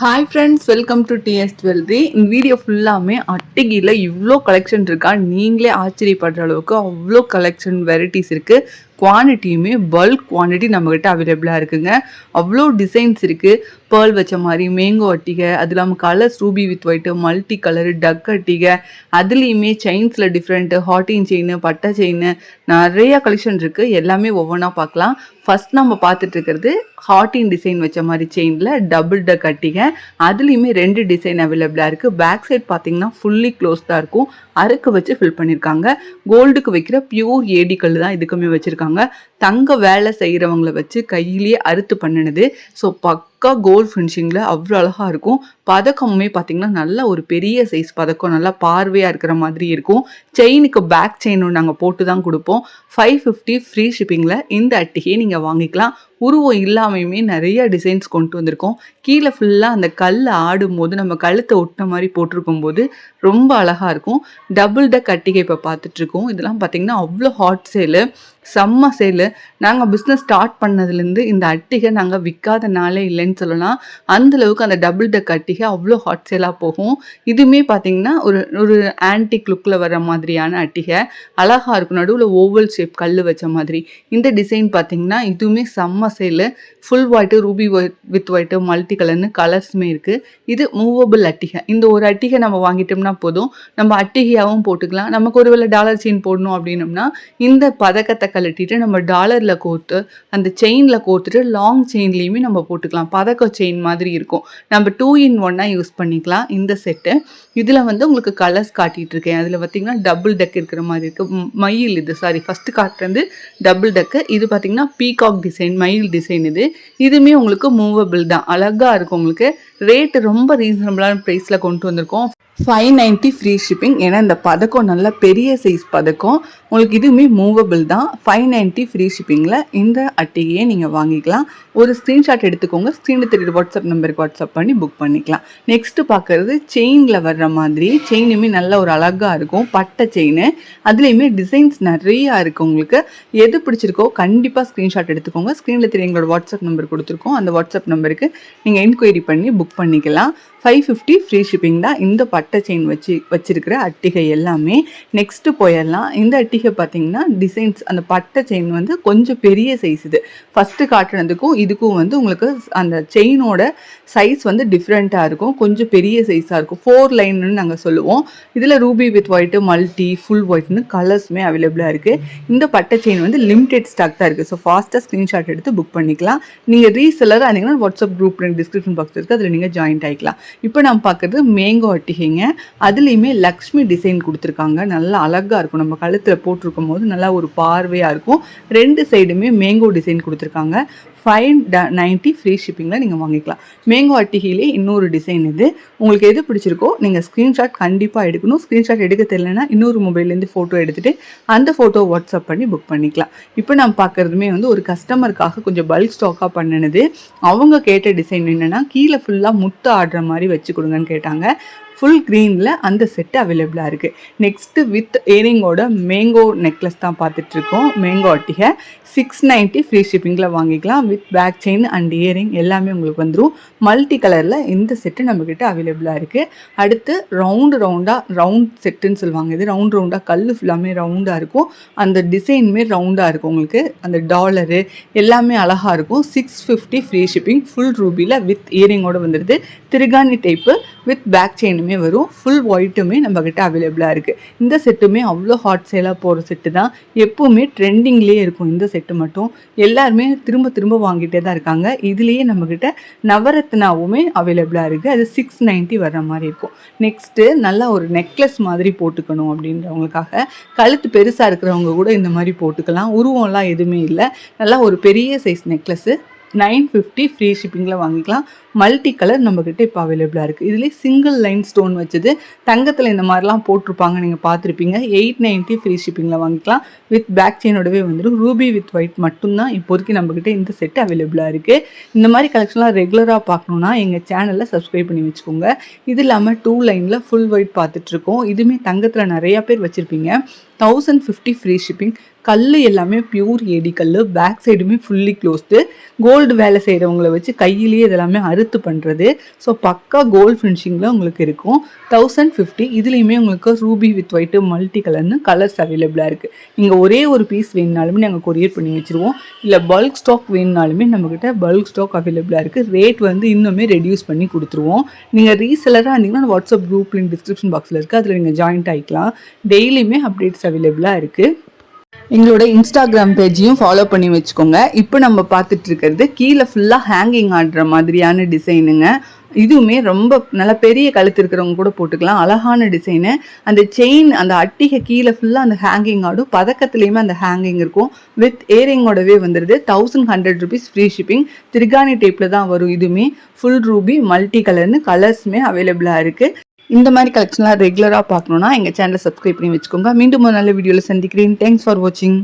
Hi friends, welcome to DS jewellery. இந்த video ஃபுல்லாமே அட்டிகியில் இவ்வளோ கலெக்ஷன் இருக்கா, நீங்களே ஆச்சரியப்படுற அளவுக்கு அவ்வளோ கலெக்ஷன் வெரைட்டிஸ் இருக்குது. குவான்டிட்டியுமே பல்க் குவான்டிட்டி நம்மக்கிட்ட அவைலபிளாக இருக்குங்க. அவ்வளோ டிசைன்ஸ் இருக்குது. பேர்ல் வச்ச மாதிரி மேங்கோ அட்டிகை, அது இல்லாமல் colours ruby with white, multi colour, டக் அட்டிகை, அதுலேயுமே செயின்ஸில் டிஃப்ரெண்ட்டு, ஹார்டின் செயின், பட்டை செயின், நிறையா கலெக்ஷன் இருக்குது. எல்லாமே ஒவ்வொன்றா பார்க்கலாம். ஃபர்ஸ்ட் நம்ம பார்த்துட்டு இருக்கிறது ஹார்டின் டிசைன் வச்ச மாதிரி செயினில் டபுள் டக் அட்டிகை. அதுலேயுமே 2 டிசைன் அவைலபிளாக இருக்குது. பேக் சைட் பார்த்தீங்கன்னா ஃபுல்லி க்ளோஸ்டாக இருக்கும். அறுக்கு வச்சு ஃபில் பண்ணியிருக்காங்க. கோல்டுக்கு வைக்கிற பியூர் ஏடி கல் தான் இதுக்குமே வச்சுருக்காங்க. தங்க வேலை செய்கிறவங்கள வச்சு கையிலேயே அறுத்து பண்ணினது. ஸோ பக்கா கோல்ட் ஃபினிஷிங்கில் அவ்வளோ அழகாக இருக்கும். பதக்கமுமே பார்த்தீங்கன்னா நல்ல ஒரு பெரிய சைஸ் பதக்கம், நல்லா பார்வையாக இருக்கிற மாதிரி இருக்கும். செயினுக்கு பேக் செயின் நாங்கள் போட்டு தான் கொடுப்போம். 550 ஃப்ரீ ஷிப்பிங்கில் இந்த அட்டிகையை நீங்கள் வாங்கிக்கலாம். உருவம் இல்லாமையுமே நிறைய டிசைன்ஸ் கொண்டு வந்திருக்கோம். கீழே ஃபுல்லாக அந்த கல் ஆடும்போது நம்ம கழுத்தை ஒட்டின மாதிரி போட்டிருக்கும் போது ரொம்ப அழகாக இருக்கும். டபுள் டக் அட்டிகை இப்போ பார்த்துட்ருக்கோம். இதெல்லாம் பார்த்தீங்கன்னா அவ்வளோ ஹாட் சேலு, செம்ம சேலு. நாங்கள் பிஸ்னஸ் ஸ்டார்ட் பண்ணதுலேருந்து இந்த அட்டிகை நாங்கள் விற்காத நாளே இல்லைன்னு சொல்லலாம். அந்தளவுக்கு அந்த டபுள் டக் அட்டிகை அவ்வளோ ஹாட் சேலாக போகும். இதுவுமே பார்த்தீங்கன்னா ஒரு ஒரு ஆன்டிக் லுக்கில் வர மாதிரியான அட்டிகை, அழகாக இருக்கும். நடுவில் ஓவல் ஷேப் கல் வச்ச மாதிரி. இந்த டிசைன் பார்த்தீங்கன்னா இதுவுமே செம்ம sale. Full white, ruby with white, multi கலர்னு கலர்ஸுமே இருக்குது. இது மூவபிள் அட்டிகை. இந்த ஒரு அட்டிகை நம்ம வாங்கிட்டோம்னா போதும், நம்ம அட்டிகையாகவும் போட்டுக்கலாம். நமக்கு ஒரு வேளை டாலர் செயின் போடணும் அப்படின்னோம்னா இந்த பதக்கத்தை கழட்டிட்டு நம்ம டாலரில் கோர்த்து அந்த செயினில் கோர்த்துட்டு லாங் செயின்லேயுமே நம்ம போட்டுக்கலாம். பதக்க செயின் மாதிரி இருக்கும். நம்ம 2 in 1 யூஸ் பண்ணிக்கலாம் இந்த செட்டு. இதில் உங்களுக்கு கலர்ஸ் காட்டிகிட்டு இருக்கேன். அதில் பார்த்தீங்கன்னா டபுள் டக் இருக்கிற மாதிரி இருக்குது. மயில் இது, சாரி, ஃபஸ்ட்டு காட்டுறது டபுள் டக்கு. இது பார்த்தீங்கன்னா பீகாக் டிசைன், மயில் டிசைன். இதுவுமே உங்களுக்கு மூவபிள் தான், அழகாக இருக்கும். உங்களுக்கு ரேட்டு ரொம்ப ரீசனபிளான ப்ரைஸில் கொண்டு வந்திருக்கோம். 590 ஃப்ரீ ஷிப்பிங். ஏன்னா இந்த பதக்கம் நல்ல பெரிய சைஸ் பதக்கம். உங்களுக்கு இதுவுமே மூவபிள் தான். 590 ஃப்ரீ ஷிப்பிங்கில் இந்த அட்டிகையை நீங்கள் வாங்கிக்கலாம். ஒரு ஸ்க்ரீன்ஷாட் எடுத்துக்கோங்க. ஸ்க்ரீனில் தெரியுற வாட்ஸ்அப் நம்பருக்கு வாட்ஸ்அப் பண்ணி புக் பண்ணிக்கலாம். நெக்ஸ்ட்டு பார்க்குறது செயினில் வர்ற மாதிரி. செயினுமே நல்ல ஒரு அழகாக இருக்கும். பட்டை செயின், அதுலேயுமே டிசைன்ஸ் நிறையா இருக்குது. உங்களுக்கு எது பிடிச்சிருக்கோ கண்டிப்பாக ஸ்க்ரீன்ஷாட் எடுத்துக்கோங்க. ஸ்க்ரீனில் தெரிய எங்களோட வாட்ஸ்அப் நம்பர் கொடுத்துருக்கோம். அந்த வாட்ஸ்அப் நம்பருக்கு நீங்கள் என்கொயரி பண்ணி புக் பண்ணிக்கலாம். 550 ஃப்ரீ ஷிப்பிங் தான் இந்த பட்டை செயின் வச்சிருக்கிற அட்டிகை எல்லாமே. நெக்ஸ்ட்டு போயிடலாம். இந்த அட்டிகை பார்த்தீங்கன்னா டிசைன்ஸ், அந்த பட்டை செயின் கொஞ்சம் பெரிய சைஸ். இது ஃபஸ்ட்டு காட்டுனதுக்கும் இதுக்கும் உங்களுக்கு அந்த செயினோட சைஸ் டிஃப்ரெண்ட்டாக இருக்கும். கொஞ்சம் பெரிய சைஸாக இருக்கும். 4 லைன்னு நாங்கள் சொல்லுவோம். இதில் ruby with white, multi, full ஒயிட்னு கலர்ஸுமே அவைலபிளாக இருக்குது. இந்த பட்டை செயின் லிமிடெட் ஸ்டாக் தான் இருக்குது. ஸோ ஃபாஸ்ட்டாக ஸ்க்ரீன்ஷாட் எடுத்து புக் பண்ணிக்கலாம். நீங்கள் ரீசெல்லர் ஆனீங்கன்னா வாட்ஸ்அப் குரூப் டிஸ்கிரிப்ஷன் பாக்ஸ் இருக்குது, அதில் நீங்கள் ஜாயின்ட் ஆகிக்கலாம். இப்போ நம்ம பார்க்குறது மேங்கோ அட்டிகைங்க. அதுலேயுமே லக்ஷ்மி டிசைன் கொடுத்துருக்காங்க. நல்லா அழகாக இருக்கும். நம்ம கழுத்தில் போட்டிருக்கும் போது நல்லா ஒரு பார்வையாக இருக்கும். 2 சைடுமே மேங்கோ டிசைன் கொடுத்துருக்காங்க. 590 ஃப்ரீ ஷிப்பிங்கில் நீங்கள் வாங்கிக்கலாம். மேங்கோ அட்டிகையிலே இன்னொரு டிசைன். இது உங்களுக்கு எது பிடிச்சிருக்கோ நீங்கள் ஸ்க்ரீன்ஷாட் கண்டிப்பாக எடுக்கணும். ஸ்க்ரீன்ஷாட் எடுக்க தெரியலனா இன்னொரு மொபைல்லேருந்து ஃபோட்டோ எடுத்துகிட்டு அந்த ஃபோட்டோ வாட்ஸ்அப் பண்ணி புக் பண்ணிக்கலாம். இப்போ நம்ம பார்க்குறதுமே ஒரு கஸ்டமருக்காக கொஞ்சம் பல்க் ஸ்டாக்காக பண்ணினது. அவங்க கேட்ட டிசைன் என்னென்னா, கீழே ஃபுல்லாக முத்து ஆடுற மாதிரி வச்சு கொடுங்கன்னு கேட்டாங்க. ஃபுல் க்ரீனில் அந்த செட்டு அவைலபிளாக இருக்குது. நெக்ஸ்ட்டு வித் இயரிங்கோட மேங்கோ நெக்லஸ் தான் பார்த்துட்ருக்கோம். மேங்கோ அட்டிகை 690 ஃப்ரீ ஷிப்பிங்கில் வாங்கிக்கலாம். With back chain and earring எல்லாமே உங்களுக்கு வந்துடும். மல்டி கலரில் இந்த செட்டு நம்மக்கிட்ட அவைலபிளாக இருக்குது. அடுத்து ரவுண்ட் செட்டுன்னு சொல்லுவாங்க. இது ரவுண்டாக கல் ஃபுல்லாமே ரவுண்டாக இருக்கும். அந்த டிசைனுமே ரவுண்டாக இருக்கும். உங்களுக்கு அந்த டாலரு எல்லாமே அழகாக இருக்கும். 650 ஃப்ரீ ஷிப்பிங். ஃபுல் ரூபியில் வித் இயரிங்கோடு வந்துடுது. திருகாணி டைப்பு வித் பேக் செயினுமே வரும். ஃபுல் ஒயிட்டுமே நம்மக்கிட்ட அவைலபிளாக இருக்குது. இந்த செட்டுமே அவ்வளோ ஹாட் சேலாக போகிற செட்டு தான். எப்போவுமே ட்ரெண்டிங்லேயே இருக்கும் இந்த செட்டு மட்டும். எல்லாருமே திரும்ப திரும்ப வாங்கிட்டே தான் இருக்காங்க. இதுலேயே நம்மக்கிட்ட நவரத்னாவுமே அவைலபிளாக இருக்குது. அது 690 வர்ற மாதிரி இருக்கும். நெக்ஸ்ட்டு நல்லா ஒரு நெக்லஸ் மாதிரி போட்டுக்கணும் அப்படின்றவங்களுக்காக, கழுத்து பெருசாக இருக்கிறவங்க கூட இந்த மாதிரி போட்டுக்கலாம். உருவம்லாம் எதுவுமே இல்லை. நல்லா ஒரு பெரிய சைஸ் நெக்லஸ்ஸு 950 ஃப்ரீ ஷிப்பிங்கில் வாங்கிக்கலாம். மல்டி கலர் நம்மக்கிட்ட இப்போ அவைலபிளாக இருக்குது. இதுலேயே சிங்கிள் லைன் ஸ்டோன் வச்சது தங்கத்தில் இந்த மாதிரிலாம் போட்டிருப்பாங்க, நீங்கள் பார்த்துருப்பீங்க. 890 ஃப்ரீ ஷிப்பிங்கில் வாங்கிக்கலாம். வித் பேக் செயினோடவே வந்துடும். ரூபி வித் ஒயிட் மட்டும்தான் இப்போதைக்கு நம்மக்கிட்ட இந்த செட்டு அவைலபிளாக இருக்குது. இந்த மாதிரி கலெக்ஷன்லாம் ரெகுலராக பார்க்கணுன்னா எங்கள் சேனலில் சப்ஸ்கிரைப் பண்ணி வச்சுக்கோங்க. இது இல்லாமல் 2 லைனில் ஃபுல் ஒயிட் பார்த்துட்ருக்கோம். இதுவுமே தங்கத்தில் நிறையா பேர் வச்சுருப்பீங்க. 1050 ஃப்ரீ ஷிப்பிங். கல் எல்லாமே பியூர் ஏடி கல். பேக் சைடுமே ஃபுல்லி க்ளோஸ்டு. கோல்டு வேலை செய்கிறவங்கள வச்சு கையிலேயே இதெல்லாமே கொடுத்து பண்ணுறது. ஸோ பக்கா கோல்ட் ஃபினிஷிங்கில் உங்களுக்கு இருக்கும். 1050 இதுலேயுமே உங்களுக்கு ரூபி வித் ஒயிட்டு மல்டி கலர்னு கலர்ஸ் அவைலபிளாக இருக்குது. நீங்கள் ஒரே ஒரு பீஸ் வேணுனாலுமே நாங்கள் கொரியர் பண்ணி வச்சுருவோம். இல்லை பல்க் ஸ்டாக் வேணுனாலுமே நம்மக்கிட்ட பல்க் ஸ்டாக் அவைலபிளாக இருக்குது. ரேட் வந்து இன்னுமே ரெடியூஸ் பண்ணி கொடுத்துருவோம். நீங்கள் ரீசெலராக இருந்தீங்கன்னா வாட்ஸ்அப் குரூப் லிங்க் டிஸ்கிரிப்ஷன் பாக்ஸில் இருக்குது, அதில் நீங்கள் ஜாயின்ட் ஆகிக்கலாம். டெய்லியுமே அப்டேட்ஸ் அவைலபிளாக இருக்குது. எங்களோட இன்ஸ்டாகிராம் பேஜையும் ஃபாலோ பண்ணி வச்சுக்கோங்க. இப்போ நம்ம பார்த்துட்டு இருக்கிறது கீழே ஃபுல்லாக ஹேங்கிங் ஆடுற மாதிரியான டிசைனுங்க. இதுவுமே ரொம்ப நல்ல பெரிய கழுத்து இருக்கிறவங்க கூட போட்டுக்கலாம். அழகான டிசைனு. அந்த செயின் அந்த அட்டிகை கீழே ஃபுல்லாக அந்த ஹேங்கிங் ஆடும். பதக்கத்துலேயுமே அந்த ஹேங்கிங் இருக்கும். வித் ஏரிங்கோடவே வந்துடுது. 1100 rupees ஃப்ரீ ஷிப்பிங். திருகாணி டைப்பில் தான் வரும். இதுவுமே ஃபுல் ரூபி மல்டி கலர்னு கலர்ஸுமே அவைலபிளாக இருக்குது. இந்த மாதிரி கலெக்ஷன்லாம் ரெகுலராக பார்க்கணுன்னா எங்கள் சேனலை சப்ஸ்கிரைப் பண்ணி வச்சுக்கோங்க. மீண்டும் ஒரு நல்ல வீடியோவில் சந்திக்கிறேன். தேங்க்ஸ் ஃபார் வாட்சிங்.